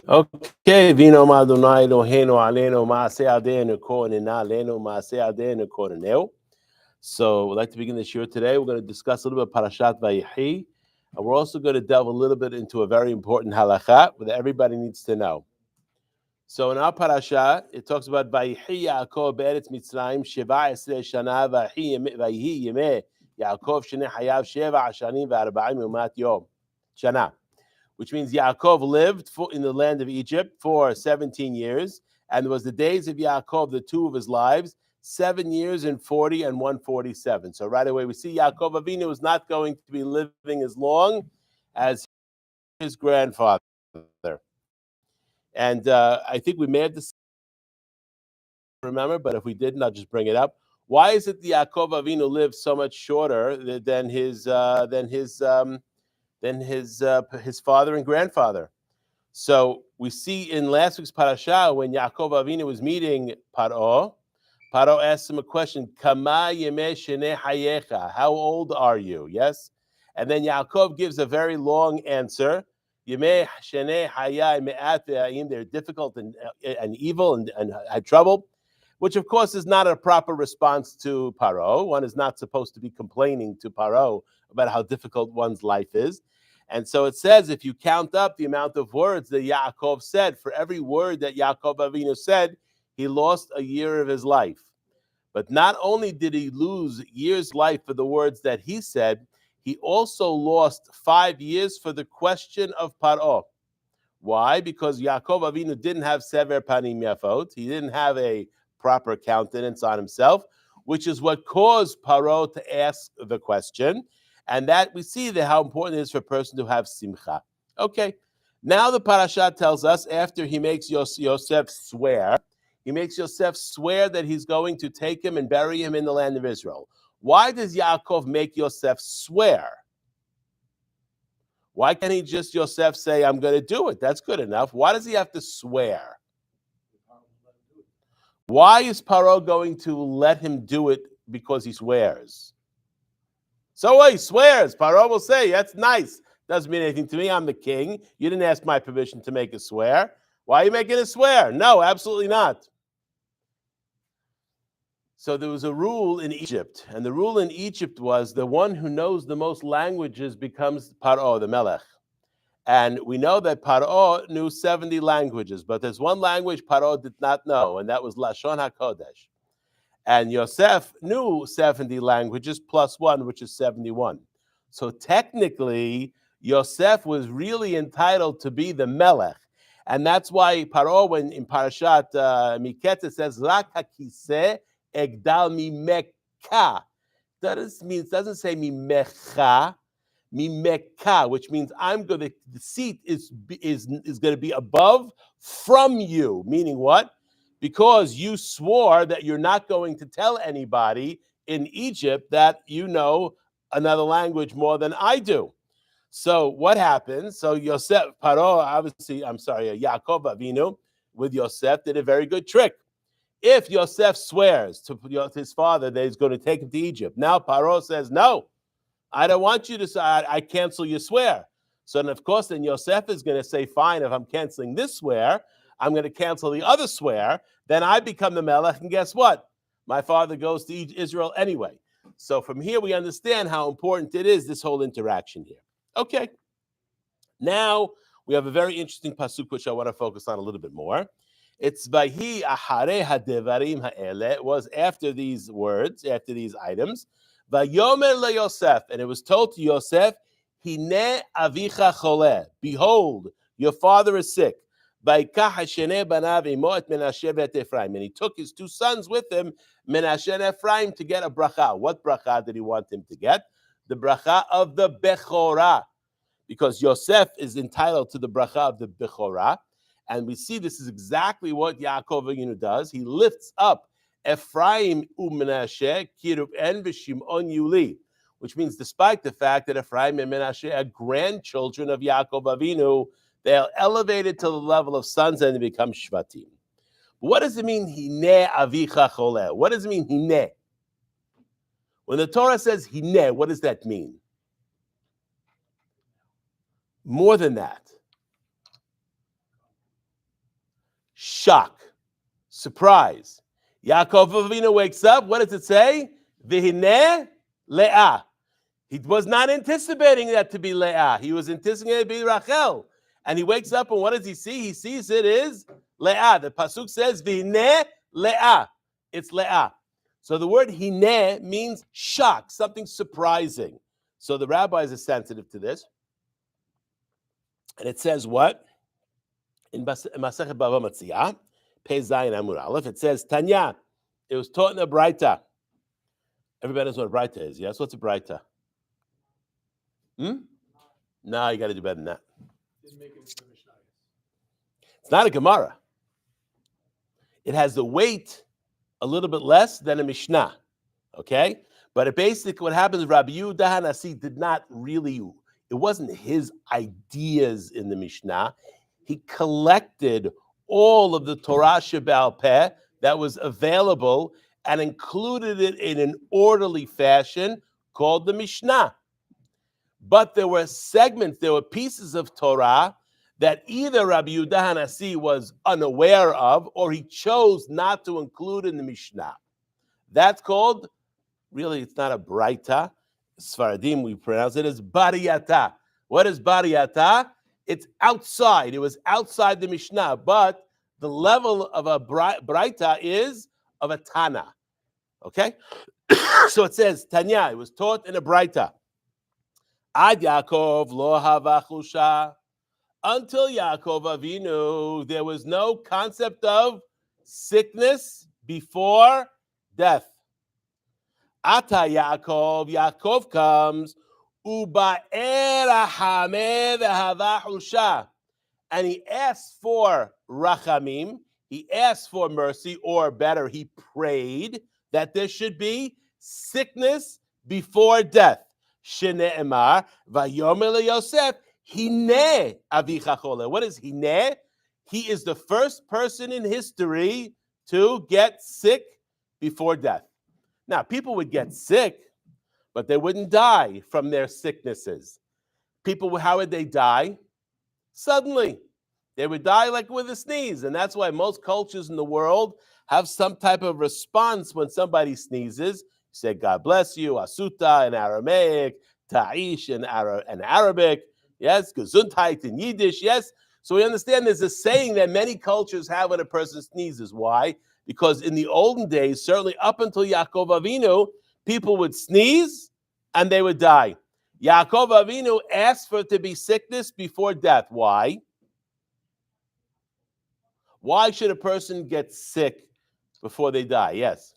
Okay, Vino Madonai Eloheinu Aleinu Maaseh Adenu Kohenina Aleinu Maaseh Adenu Koheneu. So we'd like to begin this year today. We're going to discuss a little bit of Parashat Vayichi. And we're also going to delve a little bit into a very important halakha that everybody needs to know. So in our Parashat, it talks about Vayichi Yaakov Be'eretz Mitzrayim Sheva Esrei Shana Vayihi Yemei Yaakov Shnei Hayav Sheva Ashanim Ve'arba'im Umat Yom Shana, which means Yaakov lived in the land of Egypt for 17 years, and it was the days of Yaakov, the two of his lives, 7 years and 40 and 147. So right away we see Yaakov Avinu is not going to be living as long as his grandfather. And I think we may have discussed, remember, but if we didn't, I'll just bring it up. Why is it Yaakov Avinu lived so much shorter than his father and grandfather? So we see in last week's parasha when Yaakov Avinu was meeting Paro asked him a question, Kama yemei shenei hayecha, how old are you? Yes? And then Yaakov gives a very long answer. Yemei shenei hayai me'at ve'ayim, they're difficult and evil and had trouble, which of course is not a proper response to Paro. One is not supposed to be complaining to Paro about how difficult one's life is. And so it says, if you count up the amount of words that Yaakov said, for every word that Yaakov Avinu said, he lost a year of his life. But not only did he lose years' life for the words that he said, he also lost 5 years for the question of Paro. Why? Because Yaakov Avinu didn't have sever panim yafot. He didn't have a proper countenance on himself, which is what caused Paro to ask the question. And that we see that how important it is for a person to have simcha. Okay, now the parashat tells us after he makes Yosef swear, that he's going to take him and bury him in the land of Israel. Why does Yaakov make Yosef swear? Why can't he just Yosef say, I'm going to do it? That's good enough. Why does he have to swear? Why is Paro going to let him do it because he swears? So he swears. Paro will say, that's nice. Doesn't mean anything to me. I'm the king. You didn't ask my permission to make a swear. Why are you making a swear? No, absolutely not. So there was a rule in Egypt, and the rule in Egypt was the one who knows the most languages becomes Paro, the Melech. And we know that Paro knew 70 languages, but there's one language Paro did not know, and that was Lashon HaKodesh. And Yosef knew 70 languages plus one, which is 71. So technically, Yosef was really entitled to be the Melech. And that's why Paro, when in Parashat Miketz, says, Rak hakiseh egdal mimeka. It doesn't say mimecha, mimeka, which means the seat is going to be above from you. Meaning what? Because you swore that you're not going to tell anybody in Egypt that you know another language more than I do. So what happens? So Yosef, Yaakov Avinu with Yosef did a very good trick. If Yosef swears to his father that he's going to take him to Egypt, now Paro says, no, I don't want you to say, I cancel your swear. So then, of course, then Yosef is going to say, fine, if I'm canceling this swear, I'm going to cancel the other swear, then I become the Melech, and guess what? My father goes to Israel anyway. So from here, we understand how important it is, this whole interaction here. Okay. Now, we have a very interesting pasuk, which I want to focus on a little bit more. It's Vahi Ahare Hadevarim Ha'ele. It was after these words, after these items. Vayomer le Yosef, and it was told to Yosef, Hine avicha choleh. Behold, your father is sick. And he took his two sons with him, Menashe and Ephraim, to get a bracha. What bracha did he want him to get? The bracha of the Bechorah. Because Yosef is entitled to the bracha of the Bechorah. And we see this is exactly what Yaakov Avinu does. He lifts up Ephraim u'Menashe Kiruben v'Shimon Yuli, which means despite the fact that Ephraim and Menashe are grandchildren of Yaakov Avinu, they are elevated to the level of sons and they become Shvatim. What does it mean, Hine avicha choleh? What does it mean, Hine? When the Torah says Hine, what does that mean? More than that. surprise. Yaakov Avinu wakes up. What does it say? V'hineh Leah. He was not anticipating that to be Leah. He was anticipating it to be Rachel. And he wakes up, and what does he see? He sees it is Leah. The pasuk says, V'hineh Leah. It's Leah. So the word hineh means shock, something surprising. So the rabbis are sensitive to this. And it says what? In Masechet Bava Metzia, Pei Zayin Amud Aleph, it says, Tanya, it was taught in a Braita. Everybody knows what a Braita is, yes? What's a Braita? No, you got to do better than that. It's not a Gemara. It has the weight a little bit less than a Mishnah, okay? But it basically, what happens, Rabbi Yehuda HaNasi did not really, it wasn't his ideas in the Mishnah. He collected all of the Torah Sheba'al Peh that was available and included it in an orderly fashion called the Mishnah. But there were segments, there were pieces of Torah that either Rabbi Yehuda HaNasi was unaware of or he chose not to include in the Mishnah. That's called, really, it's not a Braita. Sfaradim, we pronounce it as Bariyata. What is Bariyata? It's outside. It was outside the Mishnah, but the level of a Braita is of a Tana. Okay? So it says, Tanya, it was taught in a Braita. Ad Yaakov lo hava chusha. Until Yaakov Avinu, there was no concept of sickness before death. Ata Yaakov, Yaakov comes, uba'er hameh v'hava chusha. And he asks for rachamim, he asked for mercy, or better, he prayed that there should be sickness before death. Shene'emar, vayomer leYosef, hineh avicha chole. What is hineh? He is the first person in history to get sick before death. Now, people would get sick, but they wouldn't die from their sicknesses. People, how would they die? Suddenly. They would die like with a sneeze. And that's why most cultures in the world have some type of response when somebody sneezes. You say, God bless you, asuta in Aramaic, ta'ish in Arabic, yes, gesundheit in Yiddish, yes. So we understand there's a saying that many cultures have when a person sneezes. Why? Because in the olden days, certainly up until Yaakov Avinu, people would sneeze and they would die. Yaakov Avinu asked for it to be sickness before death. Why? Why should a person get sick before they die? Yes.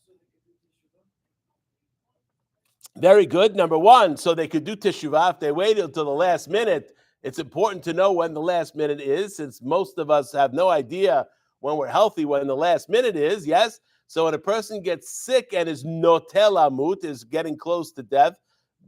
Very good. Number one, so they could do teshuvah. If they waited until the last minute, it's important to know when the last minute is, since most of us have no idea when we're healthy when the last minute is, yes? So when a person gets sick and is notel amut, is getting close to death,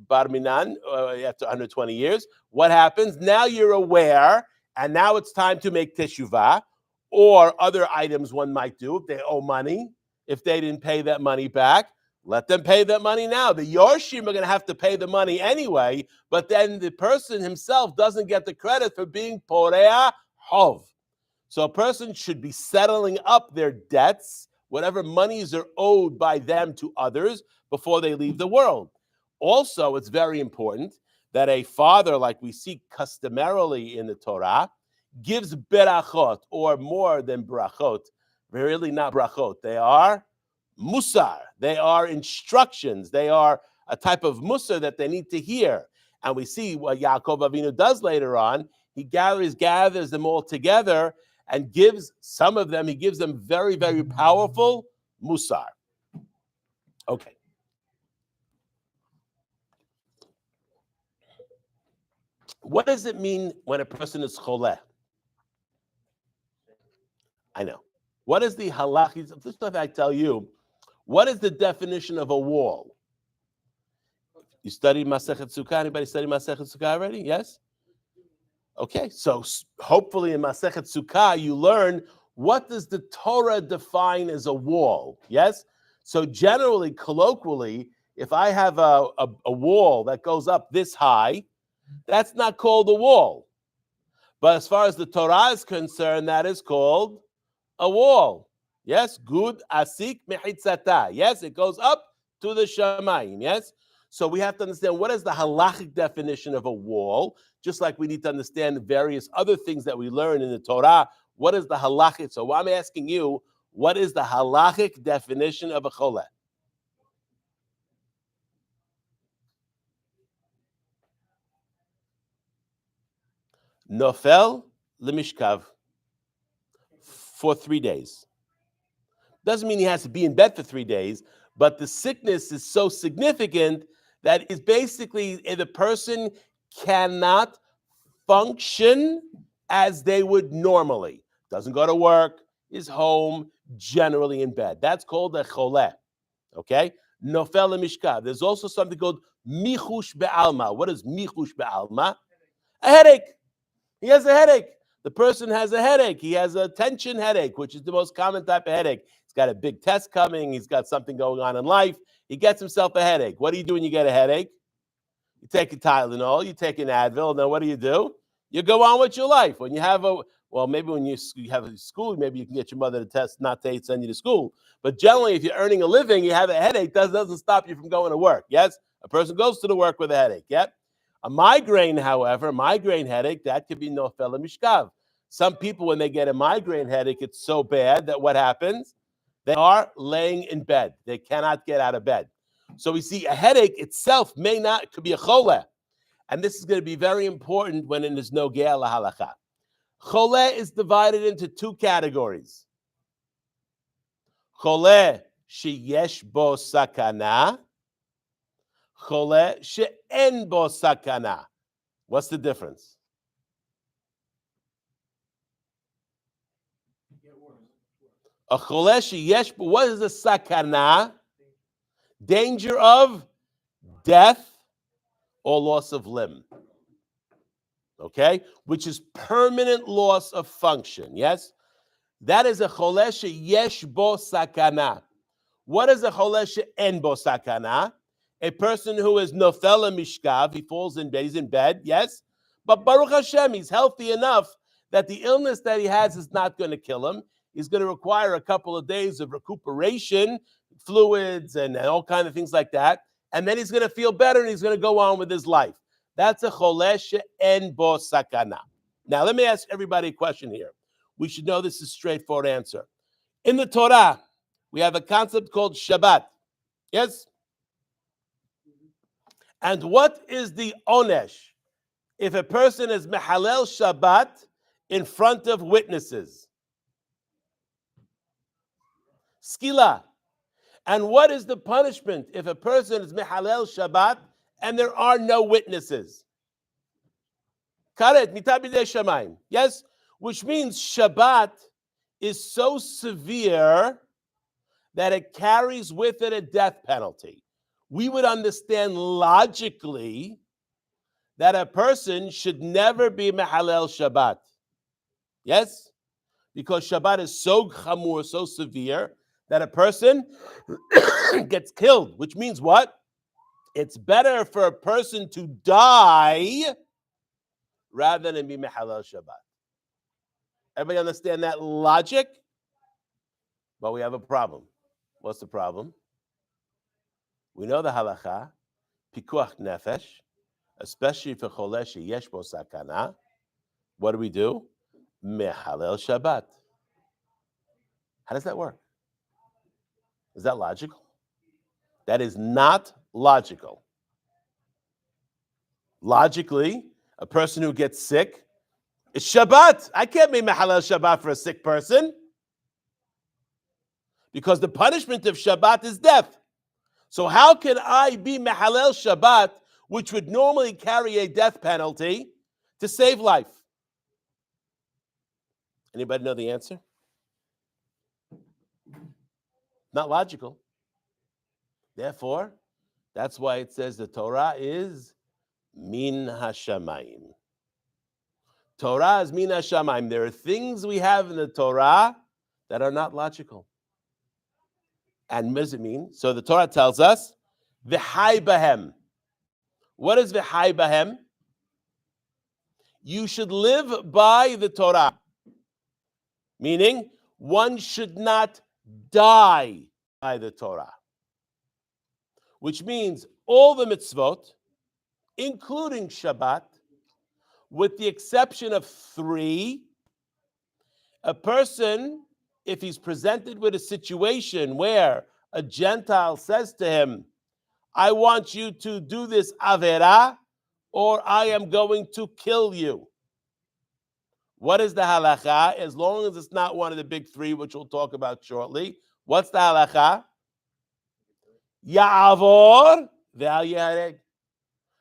bar minan, after 120 years, what happens? Now you're aware, and now it's time to make teshuvah, or other items one might do if they owe money. If they didn't pay that money back, let them pay that money now. The Yorshim are going to have to pay the money anyway, but then the person himself doesn't get the credit for being porea hov. So a person should be settling up their debts, whatever monies are owed by them to others, before they leave the world. Also, it's very important that a father, like we see customarily in the Torah, gives berachot, or more than brachot. They're really not brachot. They are musar. They are instructions. They are a type of musar that they need to hear. And we see what Yaakov Avinu does later on. He gathers them all together and gives some of them, he gives them very, very powerful musar. Okay. What does it mean when a person is choleh? I know. What is the halachis? This stuff I tell you. What is the definition of a wall? You studied Masechet Sukkah? Anybody studied Masechet Sukkah already? Yes? Okay, so hopefully in Masechet Sukkah you learn what does the Torah define as a wall? Yes? So generally, colloquially, if I have a wall that goes up this high, that's not called a wall. But as far as the Torah is concerned, that is called a wall. Yes, good asik mechitzata. Yes, it goes up to the shamayim. Yes, so we have to understand what is the halachic definition of a wall, just like we need to understand various other things that we learn in the Torah. What is the halachic? So I'm asking you, what is the halachic definition of a cholet? Nofel lemishkav for 3 days. Doesn't mean he has to be in bed for 3 days, but the sickness is so significant that is basically the person cannot function as they would normally. Doesn't go to work, is home, generally in bed. That's called a choleh. Okay? Nofel mishkav. There's also something called michush be'alma. What is michush be'alma? A headache. He has a headache. The person has a headache. He has a tension headache, which is the most common type of headache. He's got a big test coming. He's got something going on in life. He gets himself a headache. What do you do when you get a headache? You take a Tylenol, you take an Advil, and then what do? You go on with your life. When you have maybe when you have a school, maybe you can get your mother to test, not to send you to school. But generally, if you're earning a living, you have a headache, doesn't stop you from going to work. Yes? A person goes to the work with a headache. Yep. A migraine, however, migraine headache, that could be nofel mishkav. Some people, when they get a migraine headache, it's so bad that what happens? They are laying in bed. They cannot get out of bed. So we see a headache itself could be a choleh. And this is going to be very important when it is nogea lahalacha. Choleh is divided into 2 categories. Choleh sheyesh bo sakana. Choleh she'en bo sakana. What's the difference? A choleh sheyesh, what is a sakana? Danger of death or loss of limb. Okay? Which is permanent loss of function. Yes? That is a choleh sheyesh bo sakana. What is a choleh she'en bo sakana? A person who is nofel mishkav, he falls in bed, he's in bed, yes? But Baruch Hashem, he's healthy enough that the illness that he has is not going to kill him. He's going to require a couple of days of recuperation, fluids and all kinds of things like that. And then he's going to feel better and he's going to go on with his life. That's a choleh she'en bo sakana. Now, let me ask everybody a question here. We should know this is a straightforward answer. In the Torah, we have a concept called Shabbat. Yes? And what is the onesh if a person is mehalel Shabbat in front of witnesses? Skila. And what is the punishment if a person is mehalel Shabbat and there are no witnesses? Karet mitabidei shamayim. Yes? Which means Shabbat is so severe that it carries with it a death penalty. We would understand logically that a person should never be mehalel Shabbat. Yes? Because Shabbat is so chamur, so severe, that a person gets killed, which means what? It's better for a person to die rather than be mehalel Shabbat. Everybody understand that logic? But we have a problem. What's the problem? We know the halacha, pikuach nefesh, especially for choleh sheyesh bo sakana. What do? Mehalel Shabbat. How does that work? Is that logical? That is not logical. Logically, a person who gets sick, it's Shabbat. I can't be mehalel Shabbat for a sick person because the punishment of Shabbat is death. So how can I be mehalel Shabbat, which would normally carry a death penalty, to save life? Anybody know the answer? Not logical. Therefore, that's why it says the Torah is min hashamayim. Torah is min hashamayim. There are things we have in the Torah that are not logical. And what does it mean? So the Torah tells us, v'hai bahem. What is v'hai bahem? You should live by the Torah. Meaning, one should not die by the Torah. Which means all the mitzvot, including Shabbat, with the exception of 3, a person, if he's presented with a situation where a Gentile says to him, I want you to do this avera, or I am going to kill you. What is the halacha? As long as it's not one of the big 3, which we'll talk about shortly. What's the halacha? Ya'avor ve'al yareg.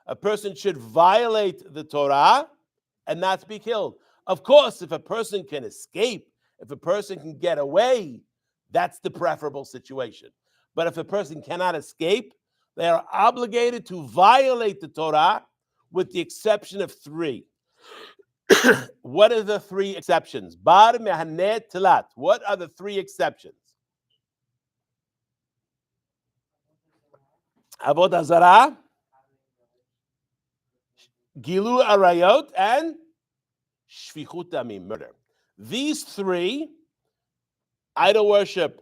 A person should violate the Torah and not be killed. Of course, if a person can escape, if a person can get away, that's the preferable situation. But if a person cannot escape, they are obligated to violate the Torah with the exception of 3. What are the 3 exceptions? Bar mehaneh tilat. What are the 3 exceptions? Avodah zarah, gilu arayot, and shfichut damim, murder. These 3, idol worship,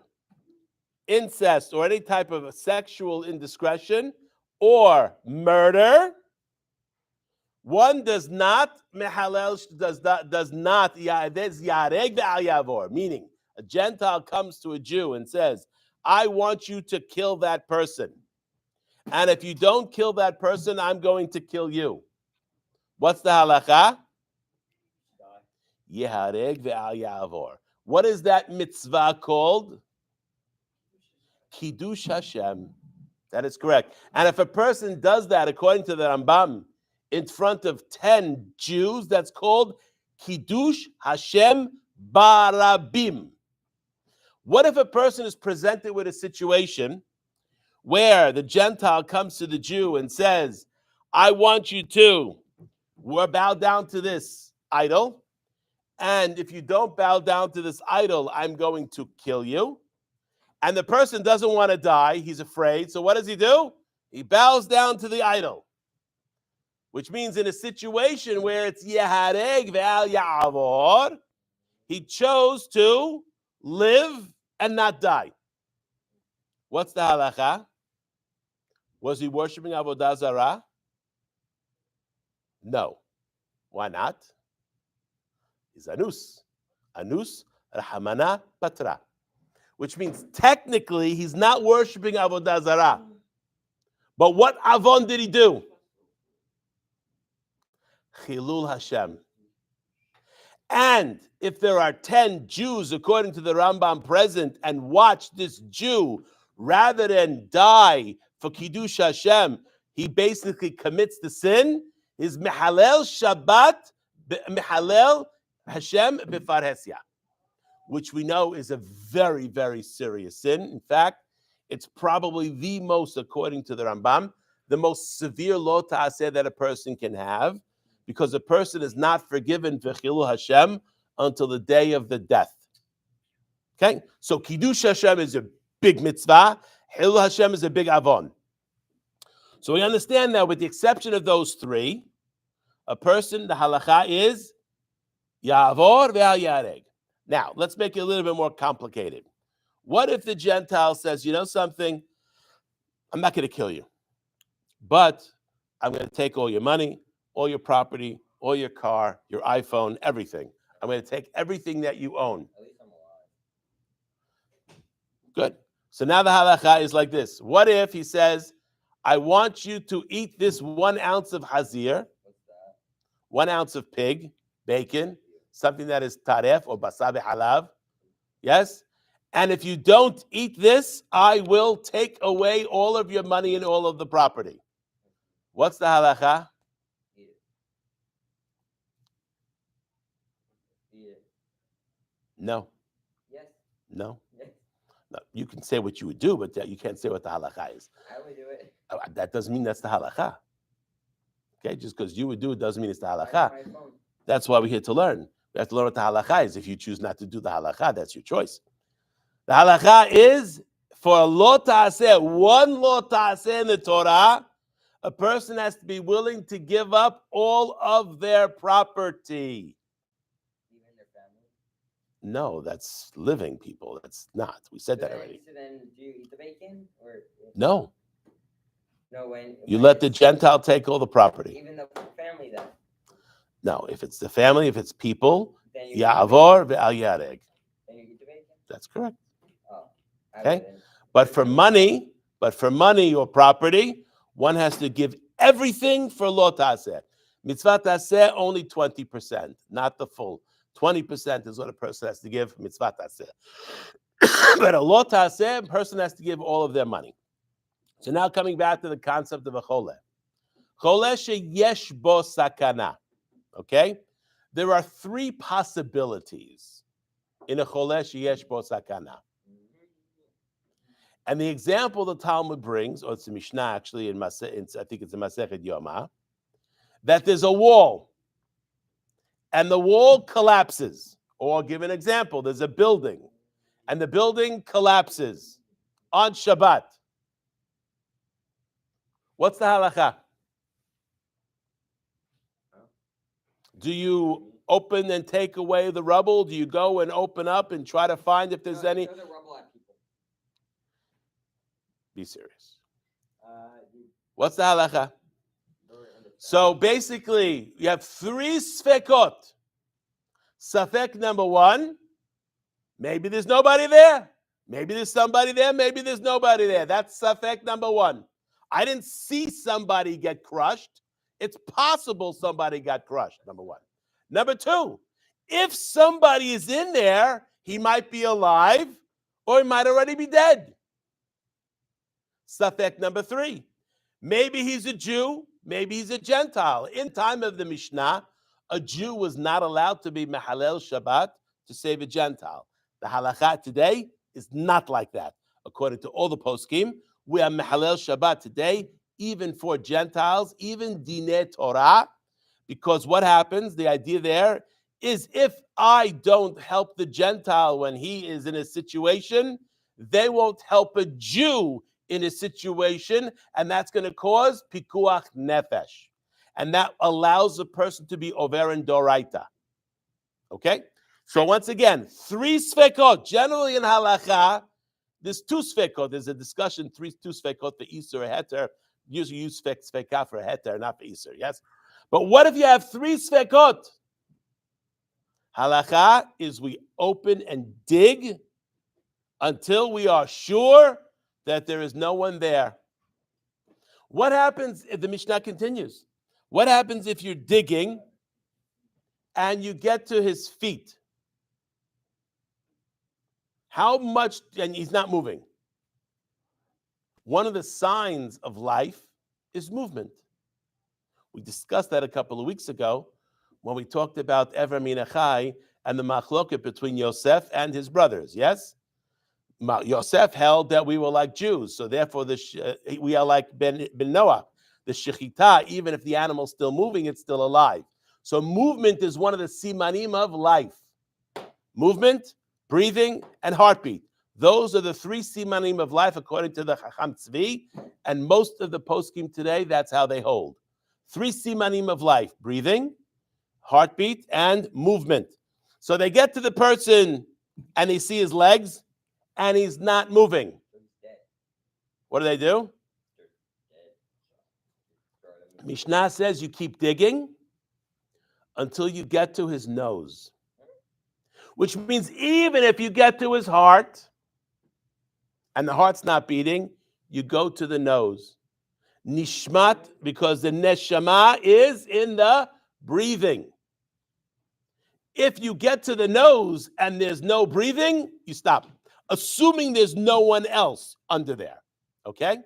incest, or any type of sexual indiscretion, or murder, one does not mehalel, does not yareg ve'al yavor, meaning a Gentile comes to a Jew and says, I want you to kill that person. And if you don't kill that person, I'm going to kill you. What's the halacha? Yehareg ve'al yavor. What is that mitzvah called? Kiddush Hashem. That is correct. And if a person does that, according to the Rambam, in front of 10 Jews, that's called Kiddush Hashem Barabim. What if a person is presented with a situation where the Gentile comes to the Jew and says, I want you to bow down to this idol, and if you don't bow down to this idol, I'm going to kill you. And the person doesn't want to die, he's afraid, so what does he do? He bows down to the idol. Which means in a situation where it's Yehareg ve'al ya'avor, he chose to live and not die. What's the halacha? Was he worshiping Avodah Zarah? No. Why not? He's anus. Anus rahamana patra. Which means technically he's not worshiping Avodah Zarah. But what avon did he do? Chilul Hashem. And if there are 10 Jews, according to the Rambam, present and watch this Jew, rather than die for Kiddush Hashem, he basically commits the sin, is Mehalel Shabbat, Mehalel Hashem B'farhesia, which we know is a very, very serious sin. In fact, it's probably the most, according to the Rambam, the most severe lo ta'aseh that a person can have, because a person is not forgiven for Chilul Hashem until the day of the death. Okay? So Kiddush Hashem is a big mitzvah. Chilul Hashem is a big avon. So we understand that with the exception of those 3, a person, the halacha is Ya'avor ve'al yareg. Now, let's make it a little bit more complicated. What if the Gentile says, you know something? I'm not going to kill you, but I'm going to take all your money, all your property, all your car, your iPhone, everything. I'm going to take everything that you own. At least I'm alive. Good. So now the halacha is like this. What if he says, I want you to eat this 1 ounce of hazir, What's that? 1 ounce of pig, bacon, something that is taref or basar halav. Yes? And if you don't eat this, I will take away all of your money and all of the property. What's the halacha? Eat it. Eat it. No. Yes. No. Yes. No. You can say what you would do, but you can't say what the halacha is. I would do it. That doesn't mean that's the halacha. Okay? Just because you would do it doesn't mean it's the Buy halacha. my phone. That's why we're here to learn. We have to learn what the halacha is. If you choose not to do the halacha, that's your choice. The halacha is for a lo ta'aseh, 1 lo ta'aseh in the Torah, a person has to be willing to give up all of their property. Even their family. No, that's living people. That's not. We said that already. So then, do you eat the bacon or No. no? When You let the Gentile take all the property. even the family then. No, if it's the family, if it's people, Then you Ya'avor ve'al yareg. Then you eat the bacon. That's correct. Oh, I Okay. wouldn't. But for money or property, one has to give everything for lo taseh. Mitzvah taseh only 20%, not the full. 20% is what a person has to give mitzvah taseh. But a lo taseh, a person has to give all of their money. So now coming back to the concept of a choleh. Choleh sheyesh bo sakana. Okay? There are three possibilities in a choleh sheyesh bo sakana. And the example the Talmud brings, or it's a Mishnah actually, I think it's a Masechet Yoma, that there's a wall, and the wall collapses. Or I'll give an example. There's a building, and the building collapses on Shabbat. What's the halakha? Do you open and take away the rubble? Do you go and open up and try to find if there's any? Throw the rubble at people. Be serious. You What's the halakha? throw it on the So basically, you have three sfekot. Safek number one, maybe there's nobody there. Maybe there's somebody there. Maybe there's nobody there. That's safek number one. I didn't see somebody get crushed. It's possible somebody got crushed, number one. Number two, if somebody is in there, he might be alive or he might already be dead. Safek number three, maybe he's a Jew, maybe he's a Gentile. In time of the Mishnah, a Jew was not allowed to be mehalel Shabbat to save a Gentile. The halakha today is not like that. According to all the poskim, we are mehalel Shabbat today, even for Gentiles, even dinei Torah, because what happens, the idea there is if I don't help the Gentile when he is in a situation, they won't help a Jew in a situation, and that's going to cause pikuach nefesh. And that allows a person to be over in doraita. Okay? So once again, three sfekot. Generally in halacha, there's two sfekot. There's a discussion, two sfekot for Easter or Heter. Usually use sveka for Heter, not for Easter, yes? But what if you have three sfekot? Halacha is we open and dig until we are sure that there is no one there. What happens if the Mishnah continues? What happens if you're digging and you get to his feet? How much, and he's not moving. One of the signs of life is movement. We discussed that a couple of weeks ago when we talked about Ever Minachai and the machloket between Yosef and his brothers, yes? Yosef held that we were like Jews, so therefore we are like Ben Noah. The shechita, even if the animal's still moving, it's still alive. So movement is one of the simanim of life. Movement, breathing, and heartbeat. Those are the three simanim of life according to the Chacham Tzvi, and most of the poskim today, that's how they hold. Three simanim of life: breathing, heartbeat, and movement. So they get to the person and they see his legs and he's not moving. What do? Mishnah says you keep digging until you get to his nose. Which means even if you get to his heart and the heart's not beating, you go to the nose. Nishmat, because the neshama is in the breathing. If you get to the nose and there's no breathing, you stop. Assuming there's no one else under there. Okay?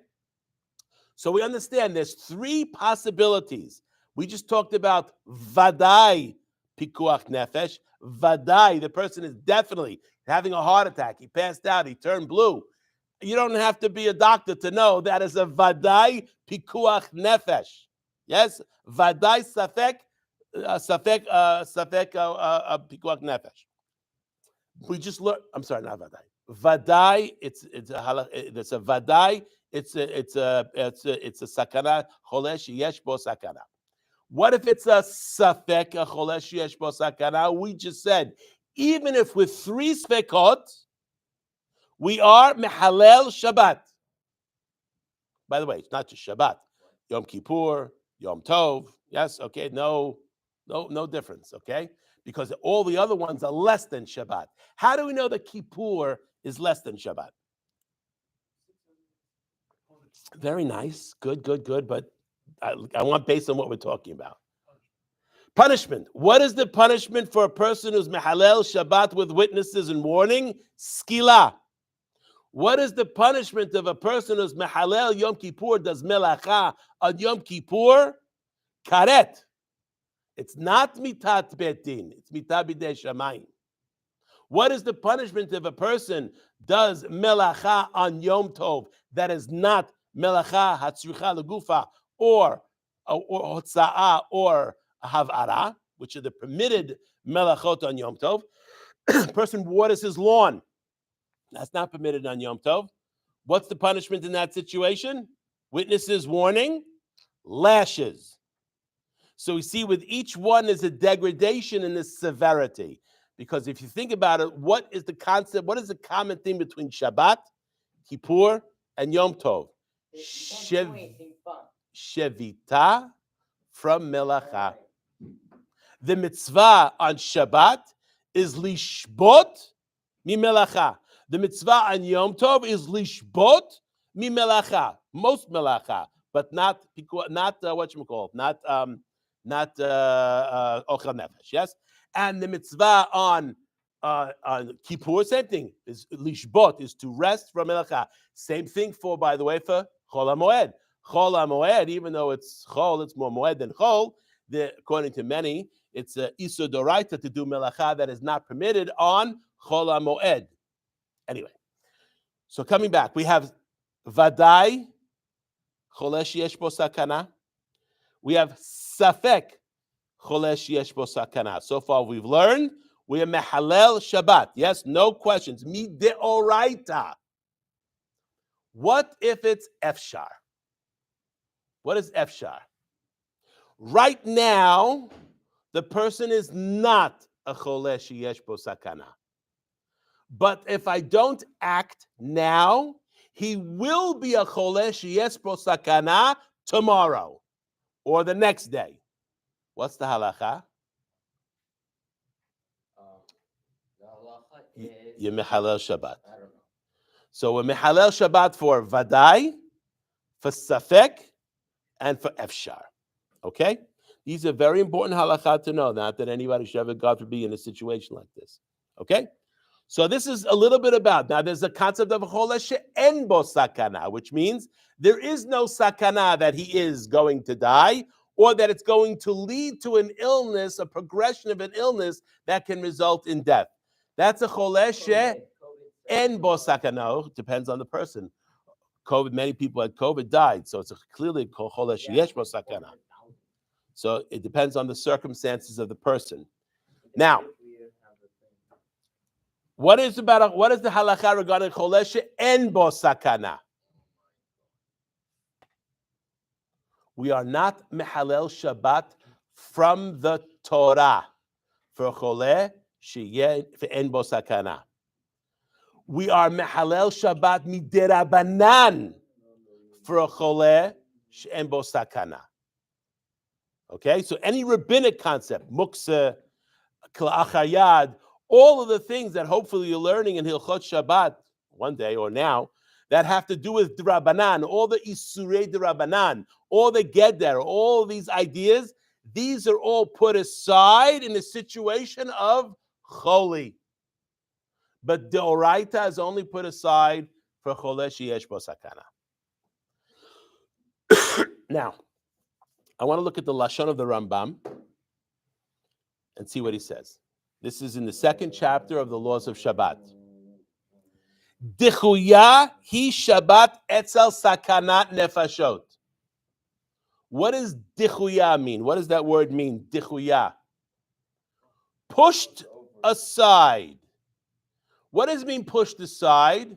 So we understand there's three possibilities. We just talked about vadai pikuach nefesh. Vadai, the person is definitely having a heart attack. He passed out. He turned blue. You don't have to be a doctor to know that is a vadai pikuach nefesh. Yes? Vadai safek pikuach nefesh. We just learned. I'm sorry, not vadai. Vadai, it's a vadai. It's a sakana cholesh yesh bo sakana. What if it's a safek a cholesh yesh bo sakana? We just said even if with 3 svekot, we are mehalel Shabbat. By the way, it's not just Shabbat. Yom Kippur, Yom Tov. Yes, okay, no difference, okay? Because all the other ones are less than Shabbat. How do we know that Kippur is less than Shabbat? Very nice. Good. But I want based on what we're talking about. Punishment. What is the punishment for a person who's mehalel Shabbat with witnesses and warning? Skila. What is the punishment of a person who's mehalel Yom Kippur, does melacha on Yom Kippur? Karet. It's not mitat betin. It's mitat bidei shamayim. What is the punishment if a person does melacha on Yom Tov that is not melacha hatzricha legufa or hotza'ah or havara, which are the permitted melachot on Yom Tov? Person waters his lawn. That's not permitted on Yom Tov. What's the punishment in that situation? Witnesses warning, lashes. So we see with each one is a degradation in the severity. Because if you think about it, what is the concept? What is the common theme between Shabbat, Kippur, and Yom Tov? Shevita from Melacha. The mitzvah on Shabbat is lishbot mimelacha. The mitzvah on Yom Tov is lishbot mimelacha. Most melacha, but not what you call not ochel nefesh. Yes, and the mitzvah on Kippur, same thing, is lishbot, is to rest from melacha. Same thing for, by the way, for Chol HaMoed. Chol HaMoed, even though it's Chol, it's more Moed than Chol. According to many, it's Isur Doraita to do melacha that is not permitted on Chol HaMoed. Anyway, so coming back, we have Vadai, Cholesh Yesh Bo Sakana. We have Safek, Cholesh Yesh Bo Sakana. So far we've learned we are Mehalel Shabbat. Yes, no questions. Mi Deoraita. What if it's Efshar? What is Efshar? Right now, the person is not a Cholesh Yesh Bo Sakana. But if I don't act now, he will be a cholesh yes bo sakana tomorrow or the next day. What's the halacha? The halacha is... You mehalel Shabbat. I don't know. So we're mehalel Shabbat for vadai, for safek, and for efshar. Okay? These are very important halacha to know, not that anybody should ever, God forbid, be in a situation like this. Okay? So this is a little bit about, now there's a concept of cholesh she'en bo sakana, which means there is no sakana that he is going to die, or that it's going to lead to an illness, a progression of an illness that can result in death. That's a cholesh she'en bo sakana. Depends on the person. COVID, many people had COVID died, so it's clearly cholesh yesh bo sakana. So it depends on the circumstances of the person. Now, what is the halacha regarding cholesh she'en bo sakana? We are not mehalel Shabbat from the Torah for cholesh she'en bo sakana. We are mehalel Shabbat miderabanan for a cholesh she'en bo sakana. Okay, so any rabbinic concept, muksa, kla'achayad, all of the things that hopefully you're learning in Hilchot Shabbat one day or now that have to do with D'Rabbanan, all the Isurei D'Rabbanan, all the Geder, all these ideas, these are all put aside in the situation of Choli. But Deoraita is only put aside for Cholesh Yesh Bo Sakana. Now, I want to look at the Lashon of the Rambam and see what he says. This is in the second chapter of the Laws of Shabbat. Dichuya hi Shabbat etzel sakanat nefashot. What does dichuya mean? What does that word mean, dichuya? Pushed aside. What does it mean pushed aside?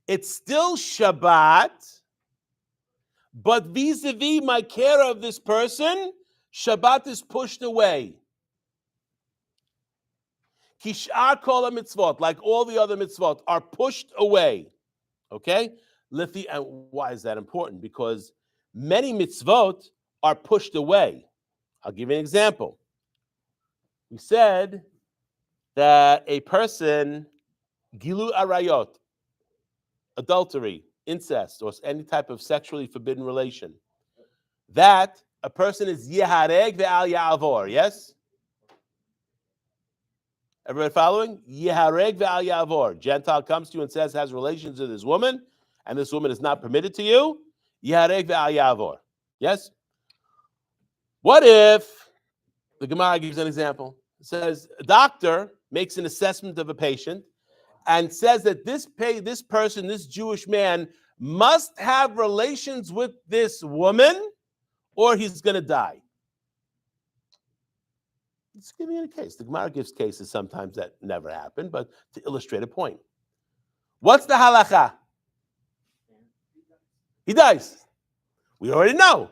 It's still Shabbat, but vis-a-vis my care of this person, Shabbat is pushed away. Kishar kol mitzvot, like all the other mitzvot, are pushed away. Okay? And why is that important? Because many mitzvot are pushed away. I'll give you an example. We said that a person, gilu arayot, adultery, incest, or any type of sexually forbidden relation, that a person is yehareg ve'al ya'avor, yes? Everybody following? Yehareg ve'al ya'avor. Gentile comes to you and says, has relations with this woman, and this woman is not permitted to you. Yehareg ve'al ya'avor. Yes? What if, the Gemara gives an example, it says, a doctor makes an assessment of a patient and says that this person, this Jewish man, must have relations with this woman or he's going to die. Let's give you a case. The Gemara gives cases sometimes that never happen, but to illustrate a point. What's the halacha? He dies. We already know,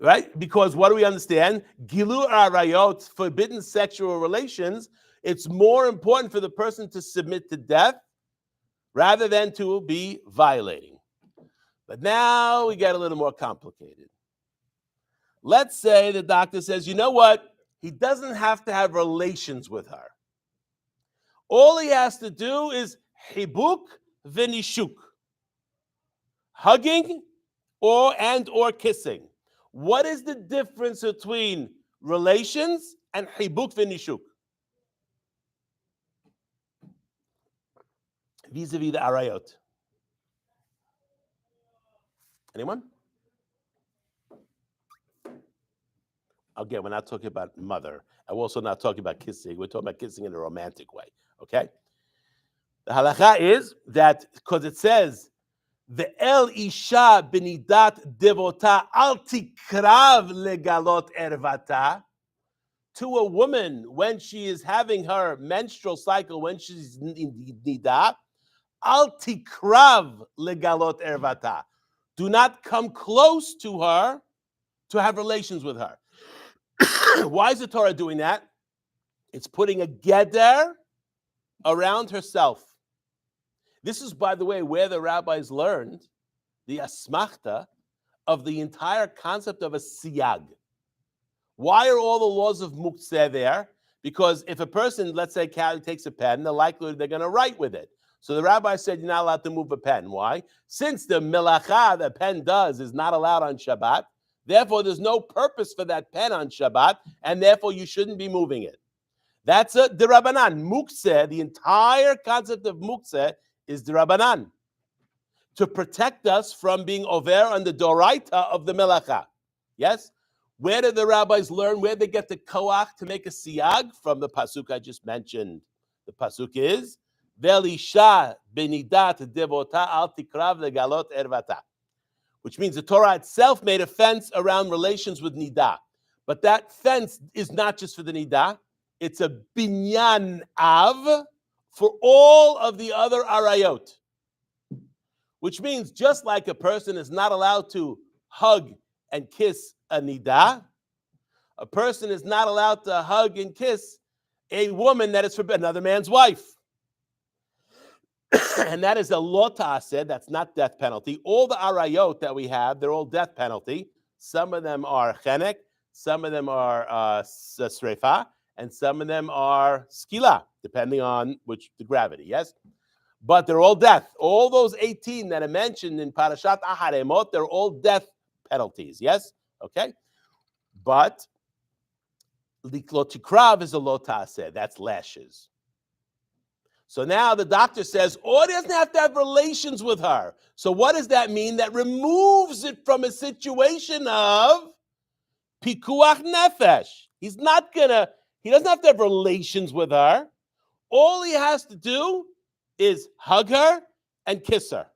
right? Because what do we understand? Gilu arayot, forbidden sexual relations, it's more important for the person to submit to death rather than to be violating. But now we get a little more complicated. Let's say the doctor says, you know what? He doesn't have to have relations with her. All he has to do is hibuk v'nishuk, hugging or kissing. What is the difference between relations and hibuk v'nishuk? Vis-a-vis the arayot. Anyone? Again, we're not talking about mother. And we're also not talking about kissing. We're talking about kissing in a romantic way, okay? The halacha is that, because it says, the el isha benidat devota al tikrav legalot ervata, to a woman when she is having her menstrual cycle, when she's in nida, al tikrav legalot ervata. Do not come close to her to have relations with her. Why is the Torah doing that? It's putting a geder around herself. This is, by the way, where the rabbis learned the asmachta of the entire concept of a siyag. Why are all the laws of muktzeh there? Because if a person, let's say, takes a pen, the likelihood they're going to write with it. So the rabbi said you're not allowed to move a pen. Why? Since the melacha the pen does is not allowed on Shabbat, therefore there's no purpose for that pen on Shabbat, and therefore you shouldn't be moving it. That's a derabanan. Muktzeh, the entire concept of muktzeh is derabanan, to protect us from being over on the doraita of the melacha. Yes? Where did the rabbis learn? Where did they get the koach to make a siyag? From the pasuk I just mentioned. The pasuk is, Velisha benidat devota al tikrav legalot ervata, which means the Torah itself made a fence around relations with nidah. But that fence is not just for the nidah. It's a binyan av for all of the other arayot. Which means just like a person is not allowed to hug and kiss a nidah, a person is not allowed to hug and kiss a woman that is for another man's wife. And that is a lo ta'aseh, that's not death penalty. All the arayot that we have, they're all death penalty. Some of them are chenek, some of them are srefa, and some of them are skila, depending on the gravity, yes? But they're all death. All those 18 that are mentioned in Perashat Aharemot, they're all death penalties, yes? Okay? But Liklotikrav is a lo ta'aseh, that's lashes. So now the doctor says, oh, he doesn't have to have relations with her. So what does that mean? That removes it from a situation of pikuach nefesh. He doesn't have to have relations with her. All he has to do is hug her and kiss her.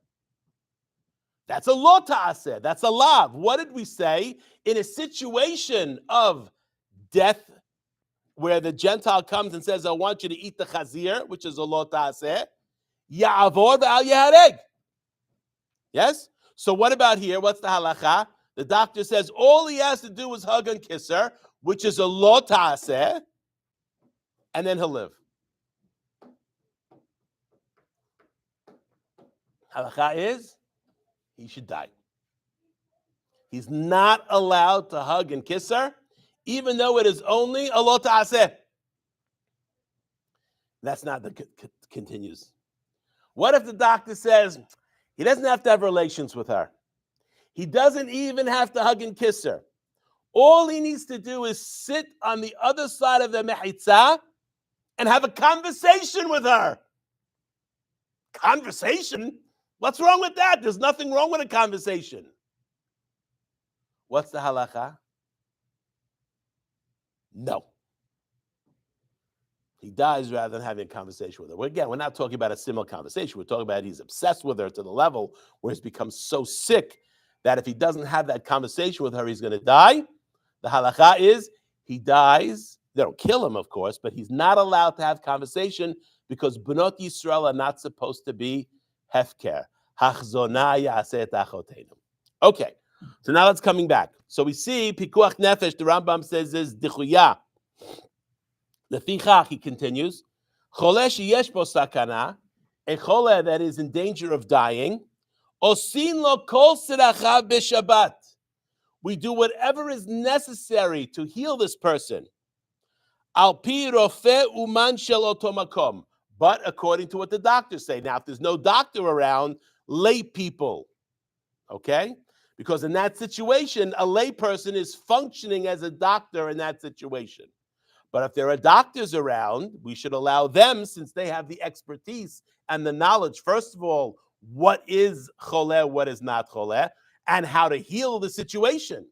That's a lo ta'aseh. That's a lav. What did we say? In a situation of death, where the Gentile comes and says, I want you to eat the chazir, which is a lo ta'aseh, ya'avor v'al yahareg. Yes? So what about here? What's the halacha? The doctor says all he has to do is hug and kiss her, which is a lo ta'aseh, and then he'll live. Halakha is he should die. He's not allowed to hug and kiss her, even though it is only a lo ta'aseh. That's not the continues. What if the doctor says he doesn't have to have relations with her? He doesn't even have to hug and kiss her. All he needs to do is sit on the other side of the mehitzah and have a conversation with her. Conversation? What's wrong with that? There's nothing wrong with a conversation. What's the halacha? No. He dies rather than having a conversation with her. Again, we're not talking about a similar conversation. We're talking about he's obsessed with her to the level where he's become so sick that if he doesn't have that conversation with her, he's going to die. The halacha is he dies. They don't kill him, of course, but he's not allowed to have conversation because Bnot Yisrael are not supposed to be hefker. Okay, so now it's coming back. So we see Pikuach Nefesh, the Rambam says is Dichuya. Lefichach, he continues, Chole sheyesh bo sakana, a chole that is in danger of dying, osin lo kol siracha b'Shabbat. We do whatever is necessary to heal this person. Al pi rofe uman shel oto makom. But according to what the doctors say. Now, if there's no doctor around, lay people, okay? Because in that situation, a lay person is functioning as a doctor in that situation. But if there are doctors around, we should allow them, since they have the expertise and the knowledge, first of all, what is choleh, what is not choleh, and how to heal the situation.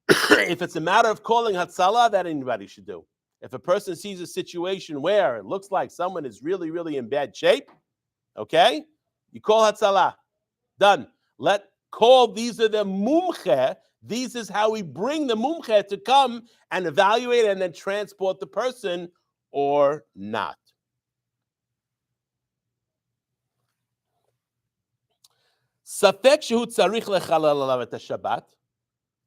If it's a matter of calling Hatzalah, that anybody should do. If a person sees a situation where it looks like someone is really, really in bad shape, okay, you call Hatzalah. Done. These are the mumche. This is how we bring the mumche to come and evaluate and then transport the person or not. Safek shehu tzarich lechalal alav et Shabbat.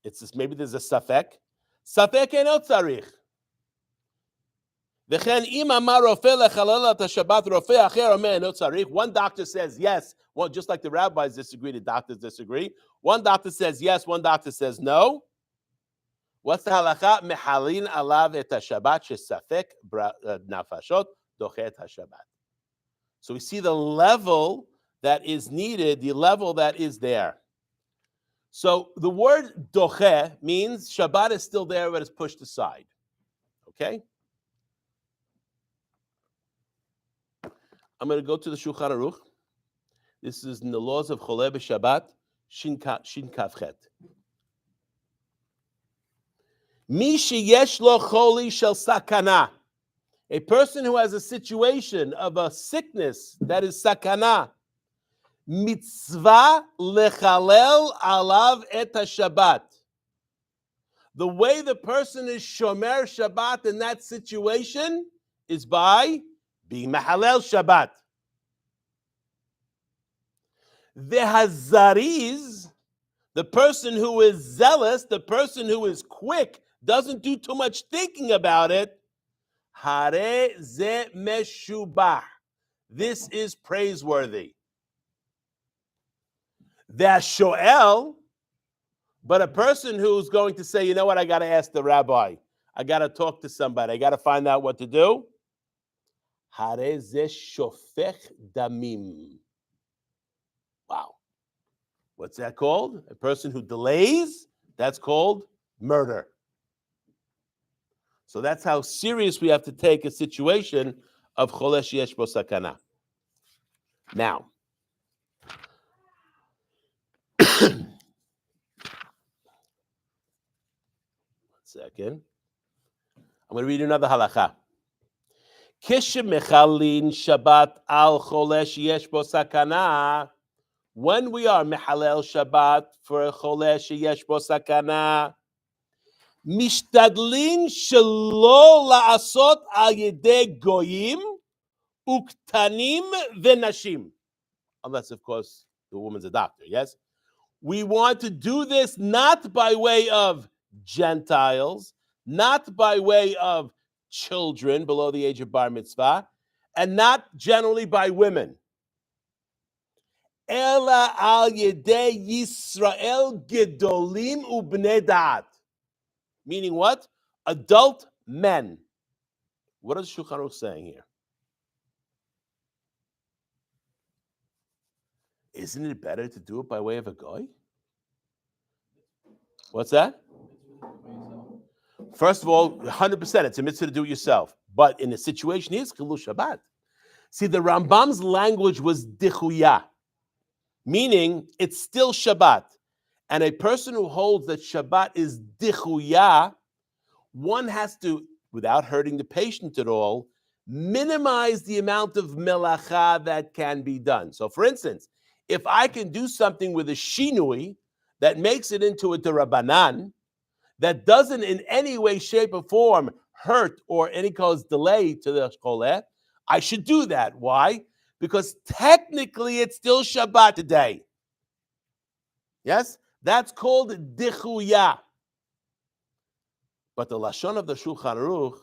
It's just, maybe there's a safek. Safek eno tzarich. V'chen im amar rofeh lechalal et Shabbat rofeh acher omer eno tzarich. One doctor says yes. Well, just like the rabbis disagree, the doctors disagree. One doctor says yes, one doctor says no. What's the halacha? Mehalin alav et Shabbat shesafek nafashot dochet haShabbat. So we see the level that is needed, the level that is there. So the word doche means Shabbat is still there, but it's pushed aside. Okay? I'm going to go to the Shulchan Aruch. This is in the laws of Choleh b'Shabbat, Shin Kavchet. Mi sheyesh lo choli shel sakana. A person who has a situation of a sickness that is sakana. Mitzvah lechalel alav et Shabbat. The way the person is shomer Shabbat in that situation is by being mahalel Shabbat. The hazariz, the person who is zealous, the person who is quick, doesn't do too much thinking about it. Hare ze meshubah. This is praiseworthy. The shoel, but a person who's going to say, you know what, I got to ask the rabbi. I got to talk to somebody. I got to find out what to do. Hare ze shofech damim. Wow. What's that called? A person who delays, that's called murder. So that's how serious we have to take a situation of choleh sheyesh bo sakana. Now, one second. I'm going to read another halakha. Kishe mechalin Shabbat al choleh sheyesh bo sakana. When we are mehalel Shabbat for choleh sheyesh bo sakana, mishtadlin shelo laasot al yedei goyim uktanim v'nashim. Unless, of course, the woman's a doctor, yes? We want to do this not by way of Gentiles, not by way of children below the age of bar mitzvah, and not generally by women. Ela al yedei Yisrael gedolim ubnei da'at. Meaning what? Adult men. What is Shulchan Aruch saying here? Isn't it better to do it by way of a goy? What's that? First of all, 100%, it's a mitzvah to do it yourself. But in the situation here, it's Chilul Shabbat. See, the Rambam's language was dichuya, meaning it's still Shabbat. And a person who holds that Shabbat is dichuya, one has to, without hurting the patient at all, minimize the amount of melacha that can be done. So, for instance, if I can do something with a shinui that makes it into a derabanan, that doesn't in any way, shape, or form hurt or any cause delay to the choleh, I should do that. Why? Because technically it's still Shabbat today. Yes? That's called dichuya. But the Lashon of the Shulchan Aruch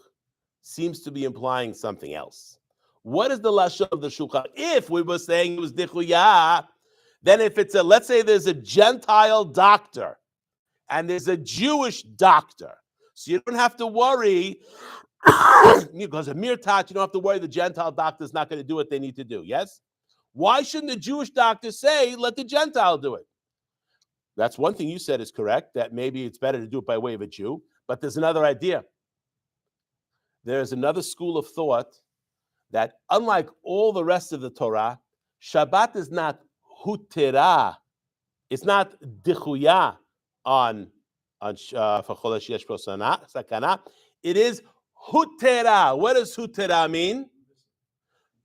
seems to be implying something else. What is the Lashon of the Shulchan? If we were saying it was dichuya, then if it's let's say there's a Gentile doctor and there's a Jewish doctor, so you don't have to worry, because a mere touch, you don't have to worry the Gentile doctor is not going to do what they need to do, yes? Why shouldn't the Jewish doctor say, let the Gentile do it? That's one thing you said is correct, that maybe it's better to do it by way of a Jew, but there's another idea. There's another school of thought that unlike all the rest of the Torah, Shabbat is not hutera, it's not dichuya on for cholesh yesh bo sakana. It is hutera. What does hutera mean?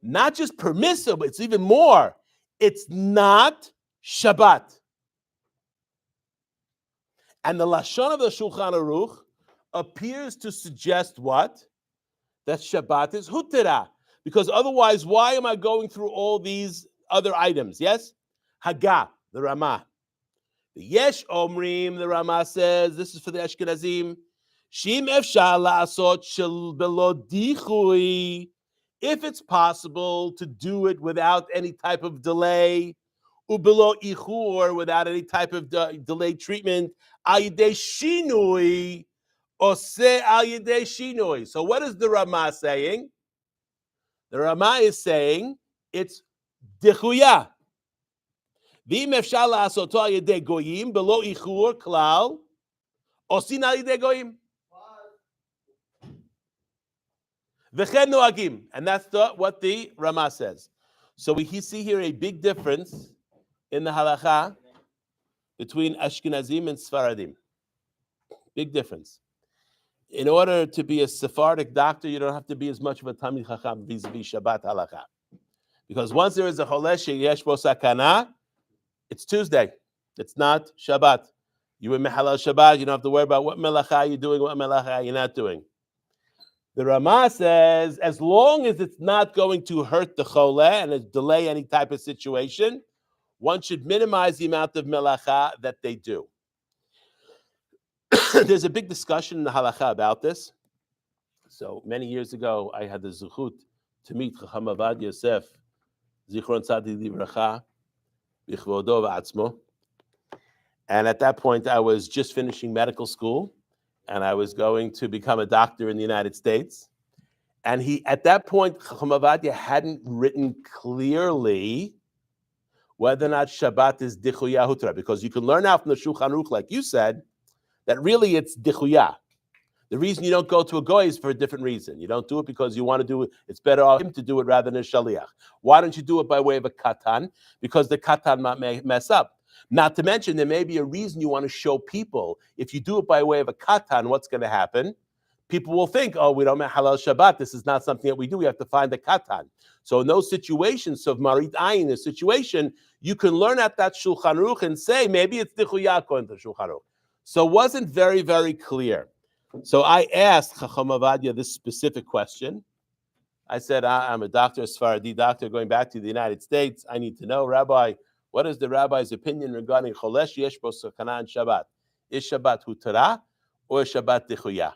Not just permissible, it's even more. It's not Shabbat. And the Lashon of the Shulchan Aruch appears to suggest what? That Shabbat is hutera. Because otherwise, why am I going through all these other items? Yes? Haggah, the Ramah. The Yesh Omrim, the Ramah says, this is for the Ashkenazim. Shim efshar la'asot shel belo dichui. If it's possible to do it without any type of delay, ubelo ichur, without any type of delayed treatment, al yedei shinui, oseh al yedei shinui. So what is the Ramah saying? The Ramah is saying it's dichuya. V'im efshar la'asoto al yedei goyim belo ichur klal, osin al yedei goyim. V'chen noagim, and that's what the Ramah says. So we see here a big difference in the halacha between Ashkenazim and Sfaradim. Big difference. In order to be a Sephardic doctor, you don't have to be as much of a Talmid Chacham vis-a-vis Shabbat halacha. Because once there is a cholesh yesh bo sakana, it's Tuesday. It's not Shabbat. You in Mehalal Shabbat, you don't have to worry about what melacha you're doing, what melacha you're not doing. The Ramah says, as long as it's not going to hurt the choleh and delay any type of situation, one should minimize the amount of melacha that they do. There's a big discussion in the halacha about this. So many years ago, I had the zuchut to meet Chacham Avad Yosef, Zichron Tzaddik Livracha, Bichvodo v'atzmo. And at that point, I was just finishing medical school, and I was going to become a doctor in the United States. And at that point, Chacham Avadia hadn't written clearly whether or not Shabbat is dichuya hutra, because you can learn out from the Shulchan Aruch, like you said, that really it's dichuya. The reason you don't go to a goy is for a different reason. You don't do it because you want to do it. It's better for him to do it rather than a shaliach. Why don't you do it by way of a katan? Because the katan might mess up. Not to mention, there may be a reason you want to show people. If you do it by way of a katan, what's going to happen? People will think, oh, we don't make halal Shabbat. This is not something that we do. We have to find a katan. So in those situations, so marit ayin, a situation, you can learn at that Shulchan Aruch and say, maybe it's dichuya according to Shulchan Aruch. So it wasn't very, very clear. So I asked Chacham Avadia this specific question. I said, I'm a doctor, a Sephardi doctor, going back to the United States. I need to know, Rabbi, what is the rabbi's opinion regarding cholesh yesh bo sakana and Shabbat? Is Shabbat hutera or Shabbat dichuya?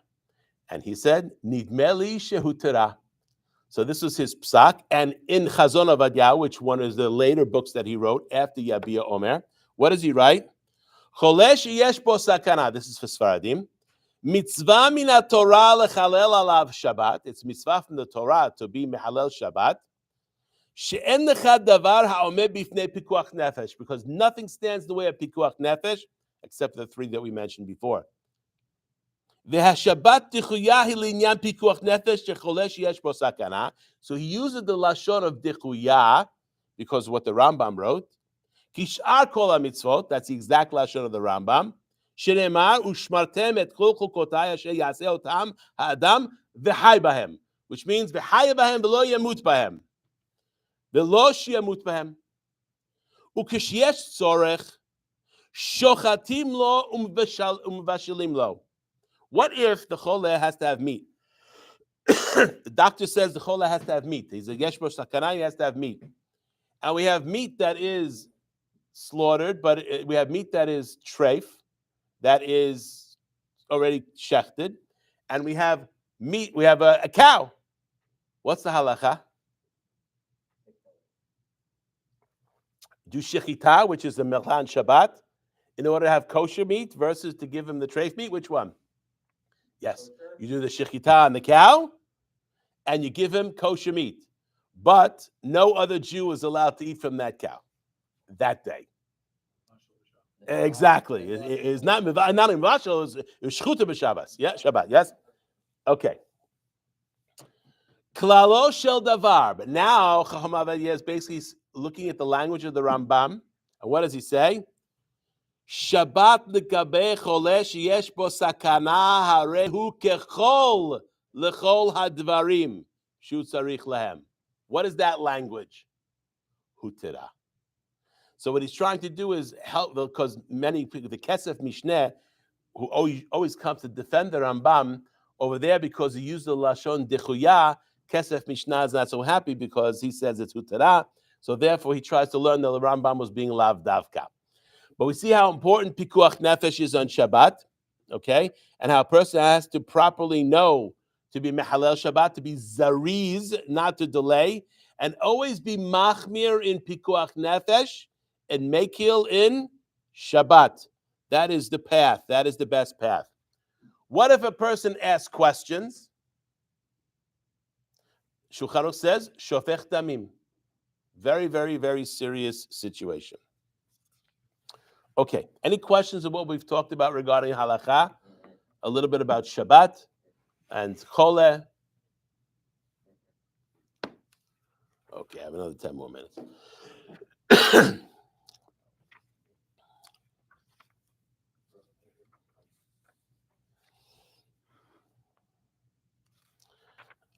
And he said, nidme li shehutera. So this was his psak. And in Chazon Avadyahu, which one is the later books that he wrote after Yabia Omer, what does he write? Cholesh yesh bo sakana. This is for Sfaradim. Mitzvah min Torah lechalel alav Shabbat. It's mitzvah from the Torah to be mehalel Shabbat. She'en lecha davar ha'omed bifnei pikuach nefesh, because nothing stands in the way of pikuach nefesh except the three that we mentioned before. V'hashabbat dichuya hi linyan pikuach nefesh shecholesh yesh bo sakana. So he uses the lashon of dichuya because of what the Rambam wrote. Kishar kol mitzvot. That's the exact lashon of the Rambam. Shenemar ushmartem et kol chukotai asher yaseh otam ha'adam v'chai bahem, which means v'chai bahem v'lo yamut bahem, v'lo sheyamut bahem. Ukishyesh tzorech shochatim lo umvashilim lo. What if the choleh has to have meat? The doctor says the choleh has to have meat. He's a yesh bo sakana, he has to have meat. And we have meat that is slaughtered, but we have meat that is treif, that is already shechted, and we have meat, we have a cow. What's the halacha? Do shechita, which is the melchan Shabbat, in order to have kosher meat versus to give him the treif meat. Which one? Yes, you do the shechita on the cow, and you give him kosher meat. But no other Jew is allowed to eat from that cow that day. Exactly. It's not in Mivashal, it's Shchuta b'Shabbos. Yeah, Shabbat, yes? Okay. Klalo shel davar. But now, Chacham Avadia is basically looking at the language of the Rambam. And what does he say? Shabbat l'gabe cholesh yesh bo sakana harehu kechol lechol hadvarim shu tzarich lehem. What is that language? Hutira. So what he's trying to do is help, because many people, the Kesef Mishneh, who always comes to defend the Rambam over there because he used the Lashon Dechuya, Kesef Mishnah is not so happy because he says it's Hutara. So therefore he tries to learn that the Rambam was being Lav Davka. But we see how important Pikuach Nefesh is on Shabbat, okay? And how a person has to properly know to be Mehalel Shabbat, to be Zariz, not to delay, and always be Machmir in Pikuach Nefesh, and Mekil in Shabbat. That is the path. That is the best path. What if a person asks questions? Shulchan Aruch says, Shofech Damim. Very, very, very serious situation. Okay. Any questions of what we've talked about regarding halakha? A little bit about Shabbat and Chole. Okay, I have another 10 more minutes.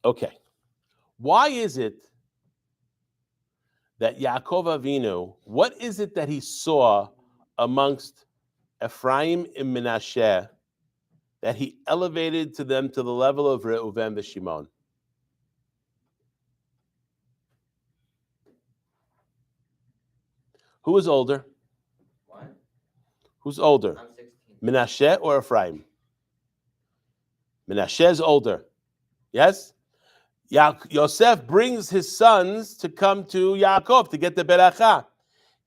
Okay. Why is it that Yaakov Avinu, what is it that he saw amongst Ephraim and Menashe that he elevated to them to the level of Reuven and Shimon? Who is older? What? Who's older? I'm 16. Menashe or Ephraim? Menashe is older. Yes? Yosef brings his sons to come to Yaakov to get the beracha.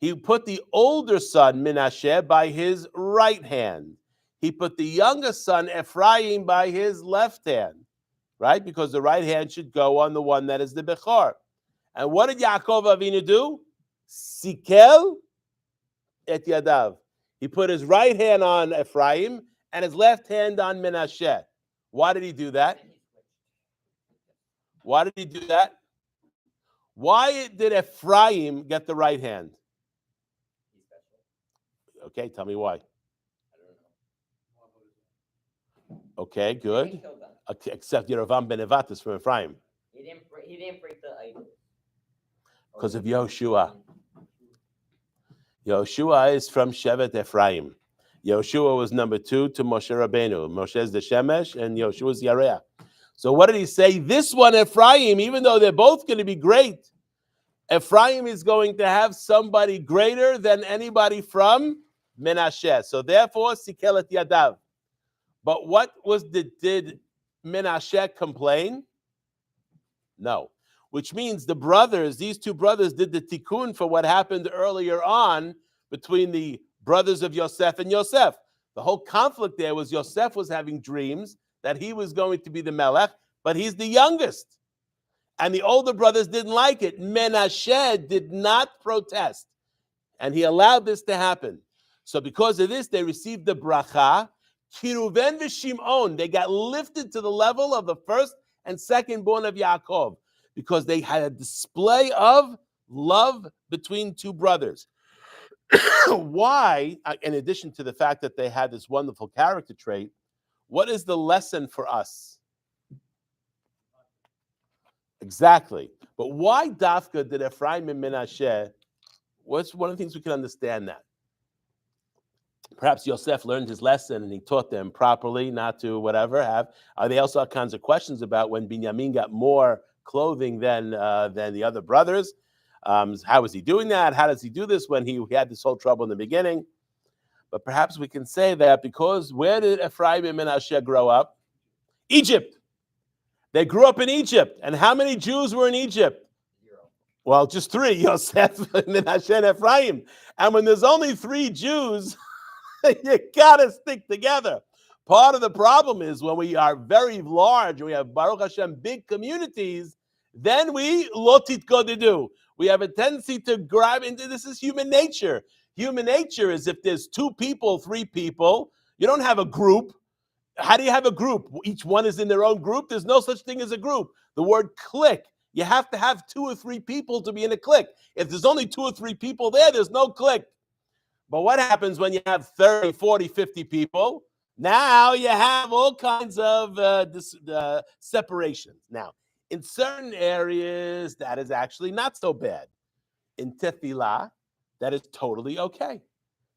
He put the older son, Menashe, by his right hand. He put the younger son, Ephraim, by his left hand, right? Because the right hand should go on the one that is the Bechor. And what did Yaakov Avinu do? Sikel et yadav. He put his right hand on Ephraim and his left hand on Menashe. Why did he do that? Why did he do that? Why did Ephraim get the right hand? Okay, tell me why. Okay, good. Except Yerovam ben Nevat is from Ephraim. He didn't break the idol. Because of Yehoshua. Yehoshua is from Shevet Ephraim. Yehoshua was number 2 to Moshe Rabbeinu. Moshe is the Shemesh and Yehoshua is Yareah. So what did he say? This one, Ephraim, even though they're both going to be great, Ephraim is going to have somebody greater than anybody from Menashe. So therefore, Sikelet Yadav. But what was did Menashe complain? No. which means these two brothers did the tikkun for what happened earlier on between the brothers of Yosef and Yosef. The whole conflict there was Yosef was having dreams that he was going to be the Melech, but he's the youngest. And the older brothers didn't like it. Menashe did not protest. And he allowed this to happen. So because of this, they received the bracha. Kiruven v'Shimon, they got lifted to the level of the first and second born of Yaakov because they had a display of love between two brothers. Why, in addition to the fact that they had this wonderful character trait, what is the lesson for us? Exactly. But why Dafka did Ephraim and Menashe? What's one of the things we can understand that? Perhaps Yosef learned his lesson and he taught them properly, not to whatever have. They also had kinds of questions about when Binyamin got more clothing than the other brothers. How was he doing that? How does he do this when he had this whole trouble in the beginning? But perhaps we can say that because where did Ephraim and Menashe grow up? Egypt. They grew up in Egypt. And how many Jews were in Egypt? 0. Well, just 3, Yosef, Menashe, and Ephraim. And when there's only 3 Jews, you gotta stick together. Part of the problem is when we are very large, and we have Baruch Hashem big communities, then we lotit godedu. We have a tendency to grab into this is human nature. Human nature is if there's 2 people, 3 people, you don't have a group. How do you have a group? Each one is in their own group. There's no such thing as a group. The word clique, you have to have 2 or 3 people to be in a clique. If there's only 2 or 3 people there, there's no clique. But what happens when you have 30, 40, 50 people? Now you have all kinds of separations. Now, in certain areas, that is actually not so bad. In Tefillah, that is totally okay.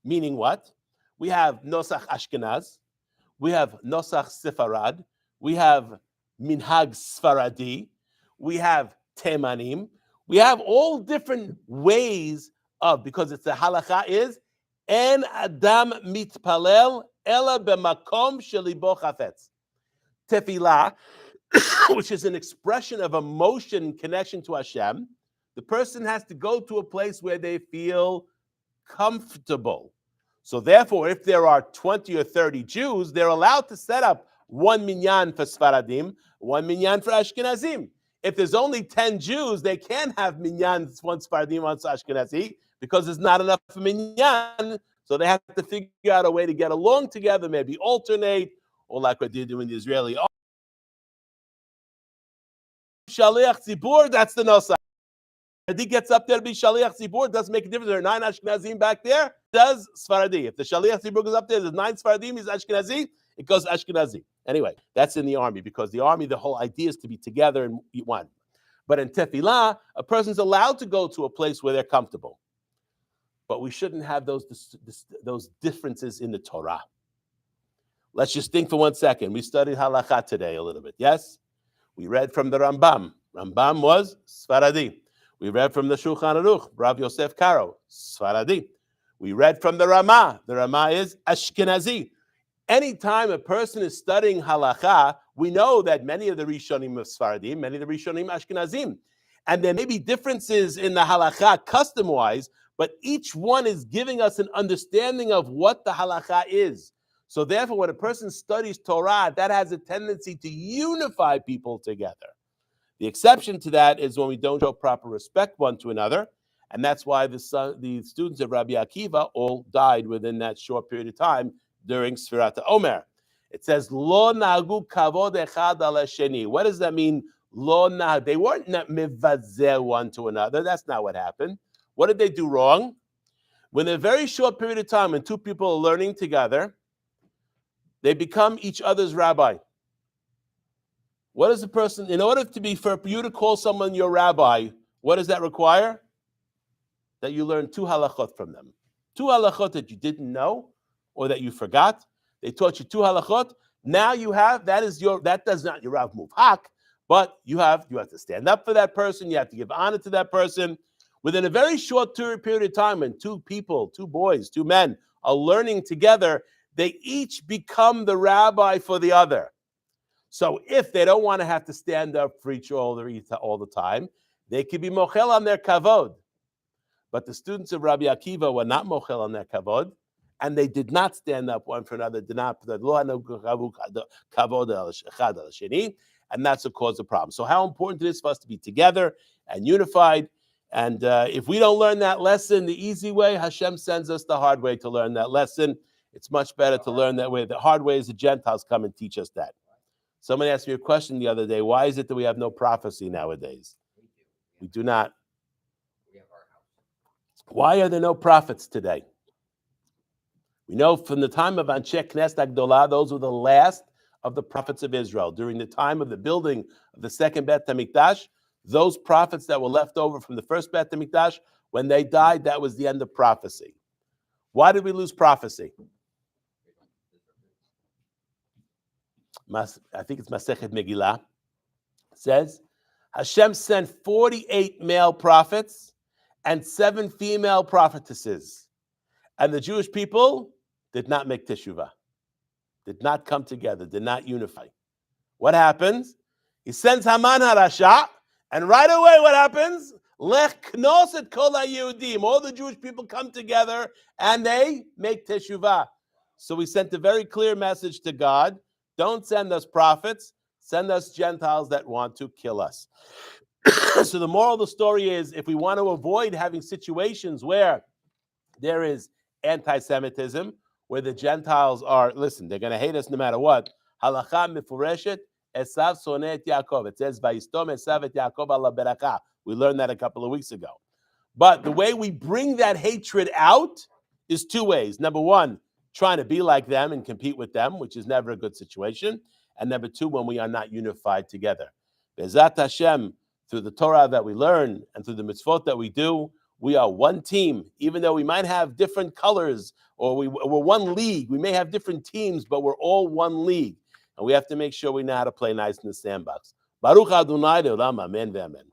Meaning what? We have Nosach Ashkenaz, we have Nosach Sefarad, we have Minhag Sfaradi, we have Temanim, we have all different ways of, because it's the halacha is, En Adam mitpalel ela b'makom shelibo chafetz. Tefillah, which is an expression of emotion connection to Hashem, the person has to go to a place where they feel comfortable. So therefore, if there are 20 or 30 Jews, they're allowed to set up 1 minyan for Sfaradim, 1 minyan for Ashkenazim. If there's only 10 Jews, they can't have minyan, 1 Sfaradim, 1 Ashkenazi, because there's not enough minyan. So they have to figure out a way to get along together, maybe alternate, or like what they do in the Israeli. Shaliach Tzibur, that's the Nosach. If he gets up there to be Shaliach Tzibur, it doesn't make a difference. There are 9 Ashkenazim back there, does Sfaradi. If the Shaliach Tzibur goes up there, there's 9 Sfaradim, he's Ashkenazi, it goes Ashkenazi. Anyway, that's in the army, because the army, the whole idea is to be together in one. But in Tefillah, a person's allowed to go to a place where they're comfortable. But we shouldn't have those differences in the Torah. Let's just think for 1 second. We studied halakha today a little bit, yes? We read from the Rambam. Rambam was Sfaradi. We read from the Shulchan Aruch, Rav Yosef Karo, Sfaradi. We read from the Ramah. The Ramah is Ashkenazi. Anytime a person is studying halakha, we know that many of the Rishonim are Sfaradim, many of the Rishonim are Ashkenazim. And there may be differences in the halakha custom-wise, but each one is giving us an understanding of what the halakha is. So therefore, when a person studies Torah, that has a tendency to unify people together. The exception to that is when we don't show proper respect one to another, and that's why the students of Rabbi Akiva all died within that short period of time during Sfirat Omer. It says, Lo nagu kavod echad al hasheni. What does that mean? Lo nah. They weren't mivazeh one to another. That's not what happened. What did they do wrong? When a very short period of time, when 2 people are learning together, they become each other's rabbi. What is the person, in order for you to call someone your rabbi, what does that require? That you learn 2 halachot from them. 2 halachot that you didn't know or that you forgot. They taught you 2 halachot. Now you have, that does not your Rav Muvhak, but you have to stand up for that person. You have to give honor to that person. Within a very short period of time, when 2 people, 2 boys, 2 men are learning together, they each become the rabbi for the other. So if they don't want to have to stand up for each other all the time, They could be mochel on their kavod. But the students of Rabbi Akiva were not mochel on their kavod, and they did not stand up one for another, did not put kavod al sheni, and that's what caused the problem. So how important it is for us to be together and unified. And if we don't learn that lesson the easy way, Hashem sends us the hard way to learn that lesson. It's much better to learn that way. The hard way is the Gentiles come and teach us that. Somebody asked me a question the other day. Why is it that we have no prophecy nowadays? We do not. Why are there no prophets today? We know from the time of Anshe Knesset Agdolah, those were the last of the prophets of Israel. During the time of the building of the second Bet HaMikdash, those prophets that were left over from the first Bet HaMikdash, when they died, that was the end of prophecy. Why did we lose prophecy? I think it's Masechet Megillah. It says, Hashem sent 48 male prophets and 7 female prophetesses. And the Jewish people did not make teshuvah, did not come together, did not unify. What happens? He sends Haman HaRasha, and right away what happens? Lech knos et kol haYehudim. All the Jewish people come together and they make teshuvah. So we sent a very clear message to God. Don't send us prophets, send us Gentiles that want to kill us. So the moral of the story is, if we want to avoid having situations where there is anti-Semitism, where the Gentiles are, listen, they're going to hate us no matter what. Halacha mefureshet, Esav soneh et Yaakov. It says, Vayistom Esav et Yaakov ala berachah. We learned that a couple of weeks ago. But the way we bring that hatred out is 2 ways. Number 1, trying to be like them and compete with them, which is never a good situation. And number 2, when we are not unified together. Be'ezrat Hashem, through the Torah that we learn and through the mitzvot that we do, we are one team. Even though we might have different colors or we're one league, we may have different teams, but we're all one league. And we have to make sure we know how to play nice in the sandbox. Baruch Adonai le'olam, amen ve'amen.